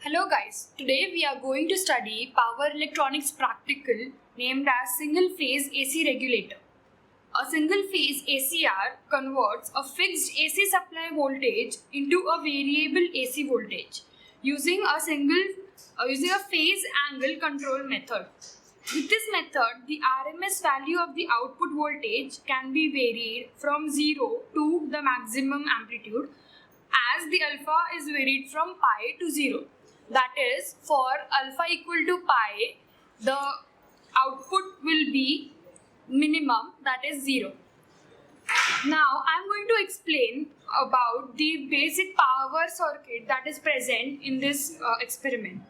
Hello guys, today we are going to study power electronics practical named as single phase AC regulator. A single phase ACR converts a fixed AC supply voltage into a variable AC voltage using a phase angle control method. With this method, the RMS value of the output voltage can be varied from 0 to the maximum amplitude as the alpha is varied from pi to 0. That is, for alpha equal to pi, the output will be minimum, that is 0. Now I am going to explain about the basic power circuit that is present in this experiment.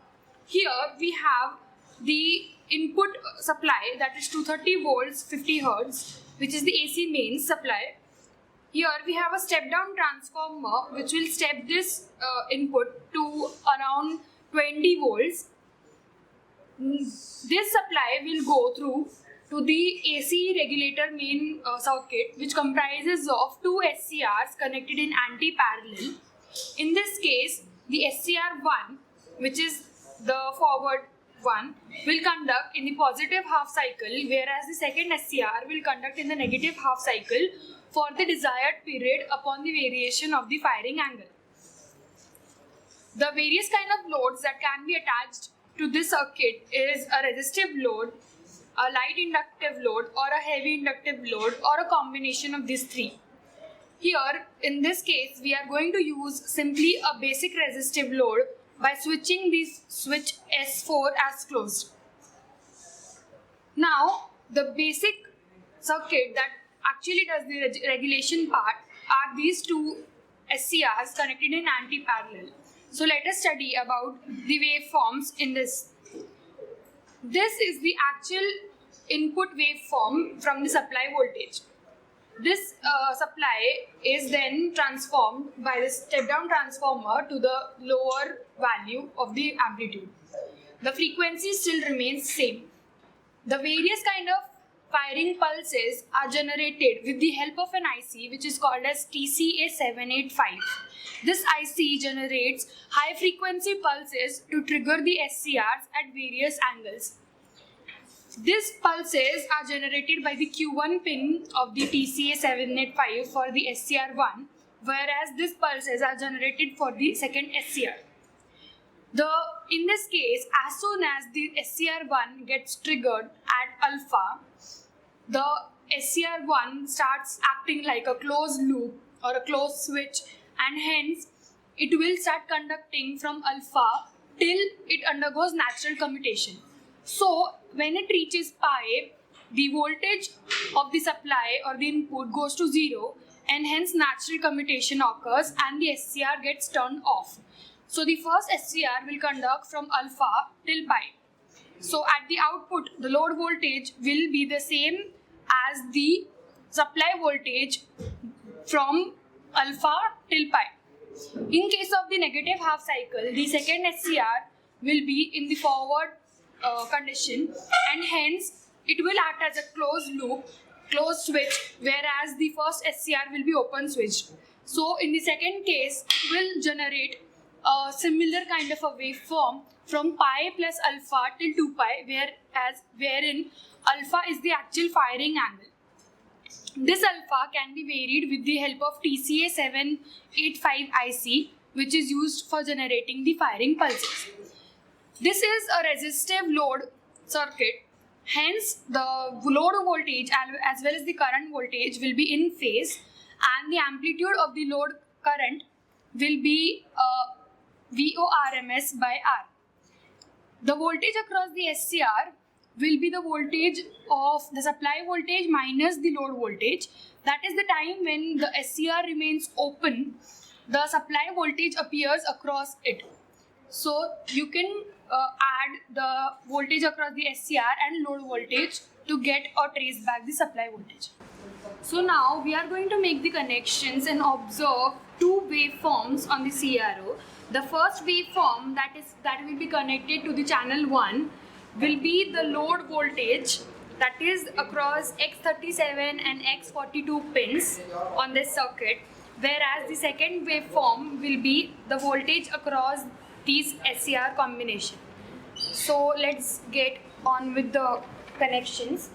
Here we have the input supply, that is 230 volts 50 hertz, which is the AC mains supply. Here we have a step down transformer which will step this input to around 20 volts. This supply will go through to the AC regulator main circuit, which comprises of two SCRs connected in anti-parallel. In this case, the SCR1, which is the forward one, will conduct in the positive half cycle, whereas the second SCR will conduct in the negative half cycle for the desired period upon the variation of the firing angle. The various kind of loads that can be attached to this circuit is a resistive load, a light inductive load, or a heavy inductive load, or a combination of these three. Here, in this case, we are going to use simply a basic resistive load by switching this switch S4 as closed. Now, the basic circuit that actually does the regulation part are these two SCRs connected in anti-parallel. So let us study about the waveforms in this. This is the actual input waveform from the supply voltage. This supply is then transformed by the step down transformer to the lower value of the amplitude. The frequency still remains same. The various kind of firing pulses are generated with the help of an IC which is called as TCA785. This IC generates high frequency pulses to trigger the SCRs at various angles. These pulses are generated by the Q1 pin of the TCA785 for the SCR1, whereas these pulses are generated for the second SCR. In this case, as soon as the SCR1 gets triggered at alpha, the SCR1 starts acting like a closed loop or a closed switch, and hence it will start conducting from alpha till it undergoes natural commutation. So when it reaches pi, the voltage of the supply or the input goes to 0, and hence natural commutation occurs and the SCR gets turned off. So the first SCR will conduct from alpha till pi. So at the output, the load voltage will be the same as the supply voltage from alpha till pi. In case of the negative half cycle, the second SCR will be in the forward condition, and hence it will act as a closed loop, closed switch, whereas the first SCR will be open switched. So in the second case, it will generate a similar kind of a waveform from pi plus alpha till 2 pi, wherein alpha is the actual firing angle. This alpha can be varied with the help of TCA785 IC, which is used for generating the firing pulses. This is a resistive load circuit, hence the load voltage as well as the current voltage will be in phase, and the amplitude of the load current will be VORMS by R. The voltage across the SCR will be the voltage of the supply voltage minus the load voltage. That is the time when the SCR remains open, the supply voltage appears across it. So you can add the voltage across the SCR and load voltage to get or trace back the supply voltage. So now we are going to make the connections and observe two waveforms on the CRO. The first waveform that will be connected to the channel 1 will be the load voltage, that is across X37 and X42 pins on this circuit, whereas the second waveform will be the voltage across these SCR combination. So let's get on with the connections.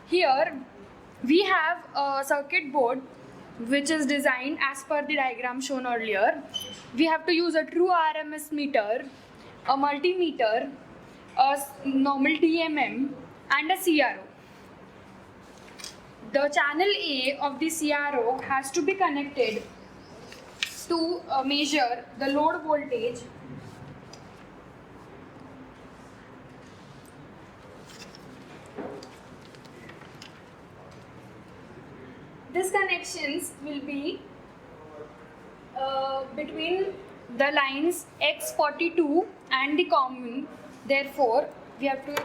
Here we have a circuit board which is designed as per the diagram shown earlier. We have to use a true RMS meter, a multimeter, a normal DMM and a CRO. The channel A of the CRO has to be connected to measure the load voltage These connections will be between the lines X42 and the common. Therefore, we have to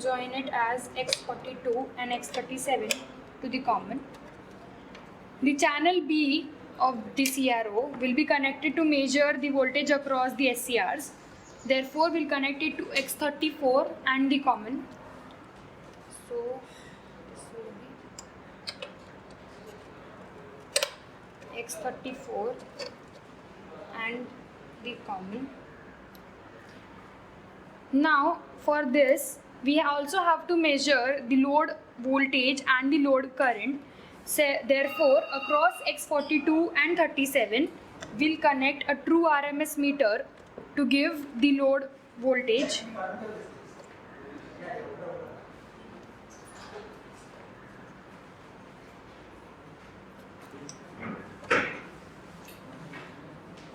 join it as X42 and X37 to the common. The channel B of the CRO will be connected to measure the voltage across the SCRs. Therefore, we'll connect it to X34 and the common. So X34 and the common. Now for this we also have to measure the load voltage and the load current. So, therefore across X42 and 37 we'll connect a true RMS meter to give the load voltage.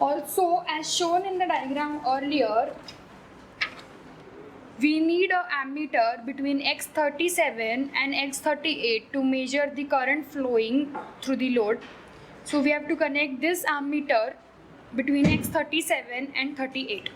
Also, as shown in the diagram earlier, we need an ammeter between X37 and X38 to measure the current flowing through the load. So we have to connect this ammeter between X37 and 38.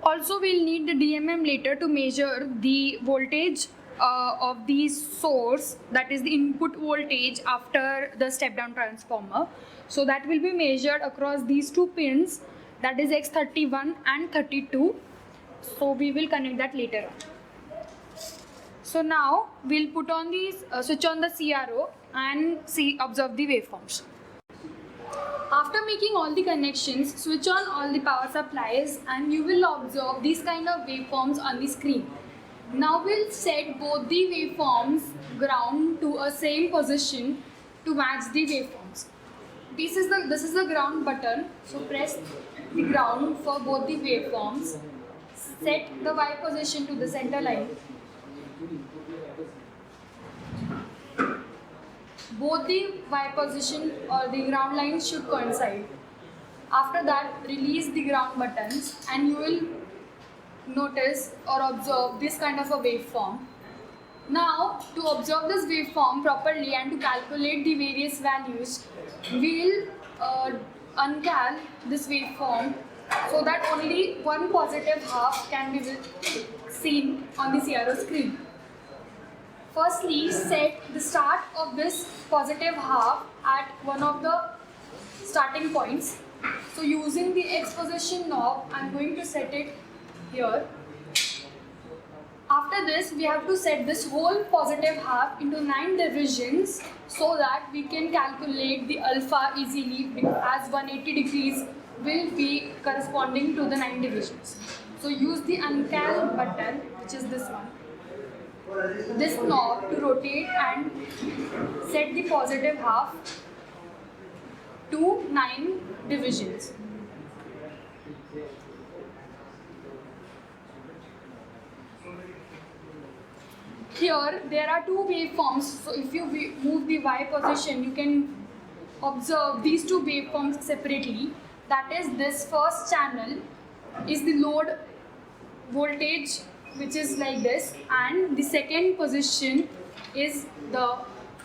Also, we'll need the DMM later to measure the voltage of the source, that is the input voltage after the step down transformer. So that will be measured across these two pins, that is X31 and 32. So we will connect that later on. So now we'll put on these switch on the CRO and observe the waveforms. After making all the connections, switch on all the power supplies and you will observe these kind of waveforms on the screen. Now we'll set both the waveforms ground to a same position to match the waveforms. This is the ground button, so press the ground for both the waveforms. Set the Y position to the center line. Both the Y position or the ground lines should coincide. After that, release the ground buttons and you will notice or observe this kind of a waveform. Now, to observe this waveform properly and to calculate the various values, we will uncal this waveform so that only one positive half can be seen on the CRO screen. Firstly, set the start of this positive half at one of the starting points. So using the X position knob, I am going to set it here. After this, we have to set this whole positive half into 9 divisions so that we can calculate the alpha easily, as 180 degrees will be corresponding to the 9 divisions. So use the uncal button, which is this one. This knob to rotate and set the positive half to 9 divisions. Here there are two waveforms, so if you move the Y position, you can observe these two waveforms separately. That is, this first channel is the load voltage, which is like this, and the second position is the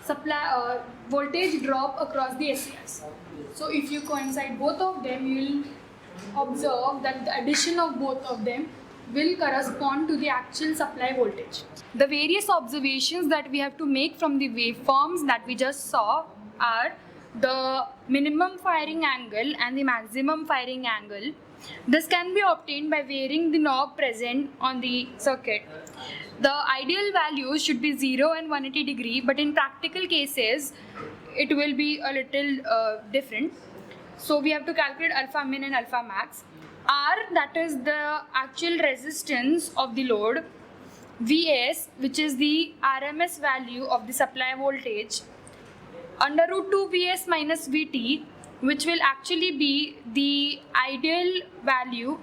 supply voltage drop across the SCRs. So if you coincide both of them, you will observe that the addition of both of them will correspond to the actual supply voltage. The various observations that we have to make from the waveforms that we just saw are: the minimum firing angle and the maximum firing angle. This can be obtained by varying the knob present on the circuit. The ideal values should be 0 and 180 degree, but in practical cases it will be a little different. So we have to calculate alpha min and alpha max. R, that is the actual resistance of the load. Vs, which is the RMS value of the supply voltage, under root 2 Vs minus Vt, which will actually be the ideal value,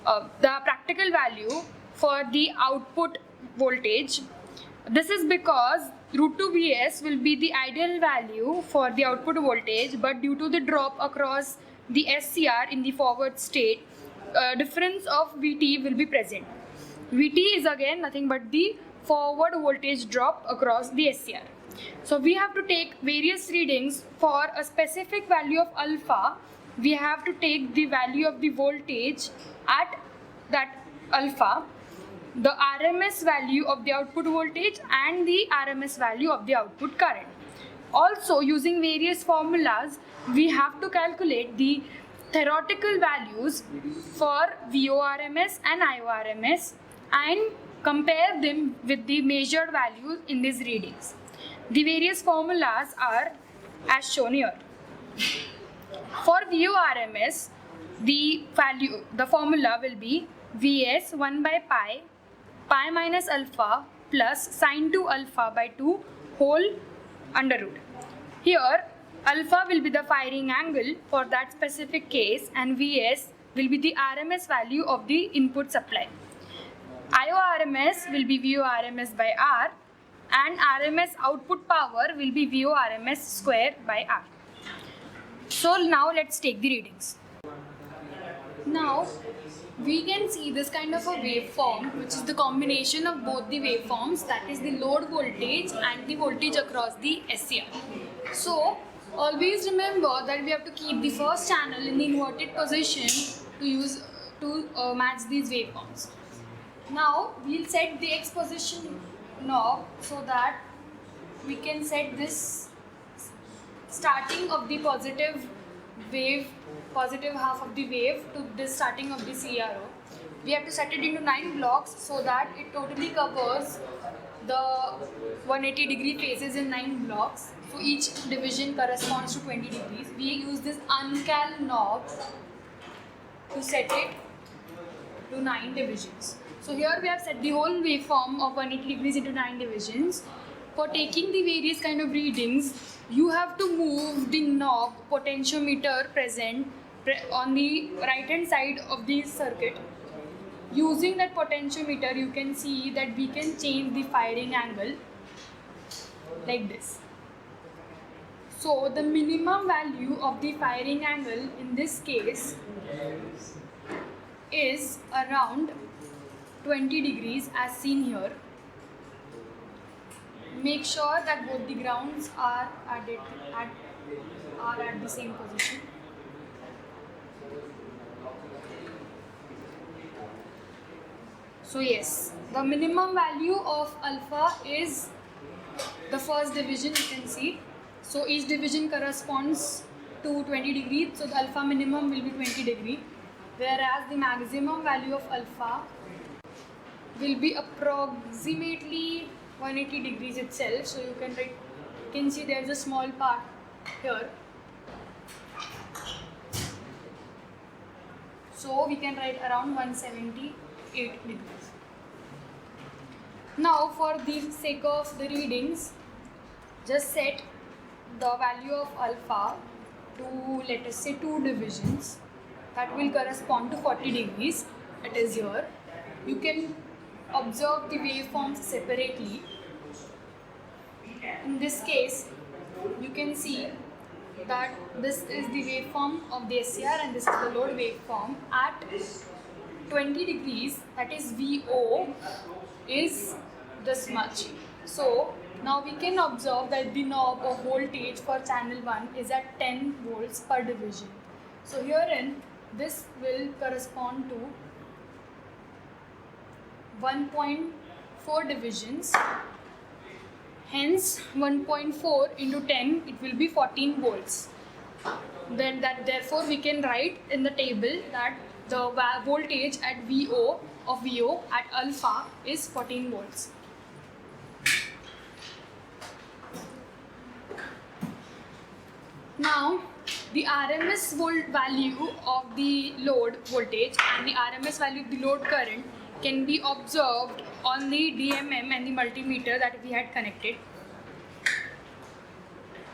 the practical value for the output voltage. This is because root 2 Vs will be the ideal value for the output voltage, but due to the drop across the SCR in the forward state, difference of Vt will be present. Vt is again nothing but the forward voltage drop across the SCR. So we have to take various readings for a specific value of alpha. We have to take the value of the voltage at that alpha, the RMS value of the output voltage and the RMS value of the output current. Also, using various formulas, we have to calculate the theoretical values for VORMS and IORMS and compare them with the measured values in these readings. The various formulas are as shown here. For VORMS, the formula will be Vs 1 by pi minus alpha plus sine 2 alpha by 2 whole under root. Here, alpha will be the firing angle for that specific case and Vs will be the RMS value of the input supply. IORMS will be VORMS by R and RMS output power will be VORMS square by R. So now let's take the readings. Now we can see this kind of a waveform, which is the combination of both the waveforms, that is the load voltage and the voltage across the SCR. So always remember that we have to keep the first channel in the inverted position to match these waveforms. Now we'll set the X position knob so that we can set this starting of the positive half of the wave to this starting of the CRO. We have to set it into 9 blocks so that it totally covers the 180 degree phases in 9 blocks. So each division corresponds to 20 degrees. We use this uncal knob to set it to 9 divisions. So here we have set the whole waveform of 180 degrees into 9 divisions. For taking the various kind of readings, you have to move the knob potentiometer present on the right hand side of the circuit. Using that potentiometer, you can see that we can change the firing angle like this. So the minimum value of the firing angle in this case is around 20 degrees as seen here. Make sure that both the grounds are at the same position. So yes, the minimum value of alpha is the first division, you can see. So each division corresponds to 20 degrees, so the alpha minimum will be 20 degrees, whereas the maximum value of alpha will be approximately 180 degrees itself. So you can see there is a small part here. So we can write around 178 degrees. Now for the sake of the readings, just set the value of alpha to, let us say, 2 divisions that will correspond to 40 degrees. It is here. You can observe the waveforms separately. In this case, you can see that this is the waveform of the SCR and this is the load waveform. At 20 degrees, that is VO, is this much. So now we can observe that the knob of voltage for channel 1 is at 10 volts per division. So herein, this will correspond to 1.4 divisions. Hence 1.4 into 10, it will be 14 volts. Then therefore we can write in the table that the voltage at VO at alpha is 14 volts. Now the RMS value of the load voltage and the RMS value of the load current can be observed on the DMM and the multimeter that we had connected.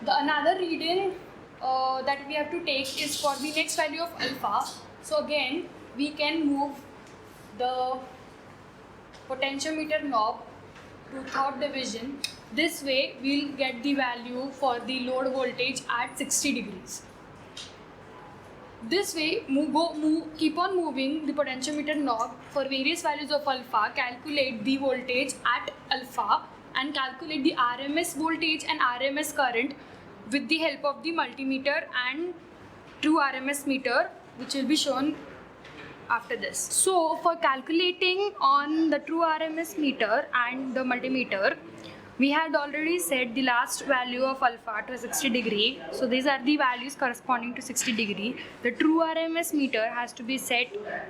Another reading that we have to take is for the next value of alpha. So again we can move the potentiometer knob to third division. This way we'll get the value for the load voltage at 60 degrees. This way keep on moving the potentiometer knob for various values of alpha, calculate the voltage at alpha and calculate the RMS voltage and RMS current with the help of the multimeter and true RMS meter, which will be shown after this. So for calculating on the true RMS meter and the multimeter, we had already set the last value of alpha to 60 degree. So these are the values corresponding to 60 degree. The true RMS meter has to be set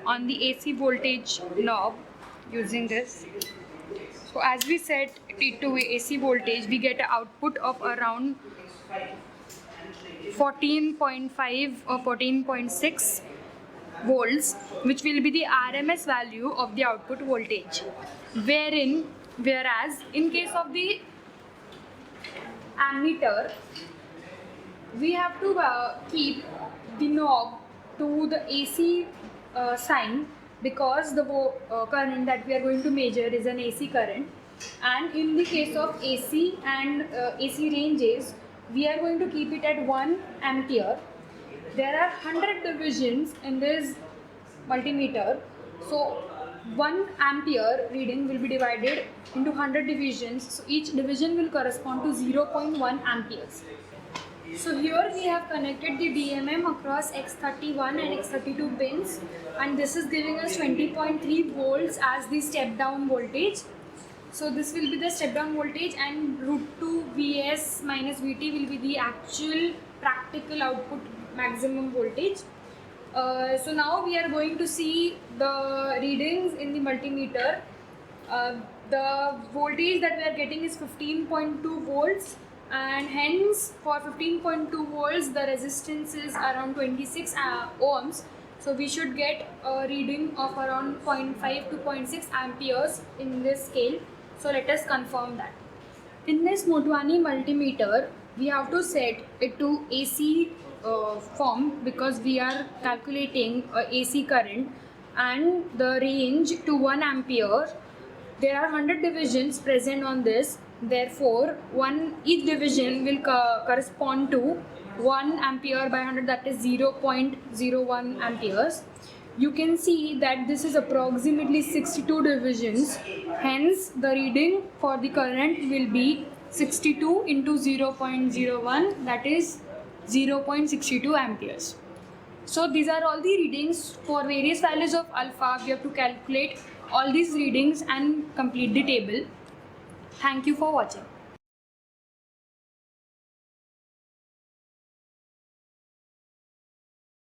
on the AC voltage knob using this. So as we set it to AC voltage, we get an output of around 14.5 or 14.6 volts, which will be the RMS value of the output voltage. Whereas in case of the ammeter, we have to keep the knob to the AC sign, because the current that we are going to measure is an AC current, and in the case of AC and AC ranges, we are going to keep it at 1 ampere. There are 100 divisions in this multimeter, so 1 ampere reading will be divided into 100 divisions, so each division will correspond to 0.1 amperes. So here we have connected the DMM across X31 and X32 pins, and this is giving us 20.3 volts as the step down voltage. So this will be the step down voltage, and √2 Vs minus Vt will be the actual practical output maximum voltage. So now we are going to see the readings in the multimeter. The voltage that we are getting is 15.2 volts, and hence for 15.2 volts the resistance is around 26 ohms. So we should get a reading of around 0.5 to 0.6 amperes in this scale. So let us confirm that. In this Motwani multimeter, we have to set it to AC form, because we are calculating AC current and the range to 1 ampere. There are 100 divisions present on this, therefore each division will correspond to 1 ampere by 100, that is 0.01 amperes. You can see that this is approximately 62 divisions, hence the reading for the current will be 62 into 0.01, that is 0.62 amperes. So these are all the readings for various values of alpha. We have to calculate all these readings and complete the table. Thank you for watching.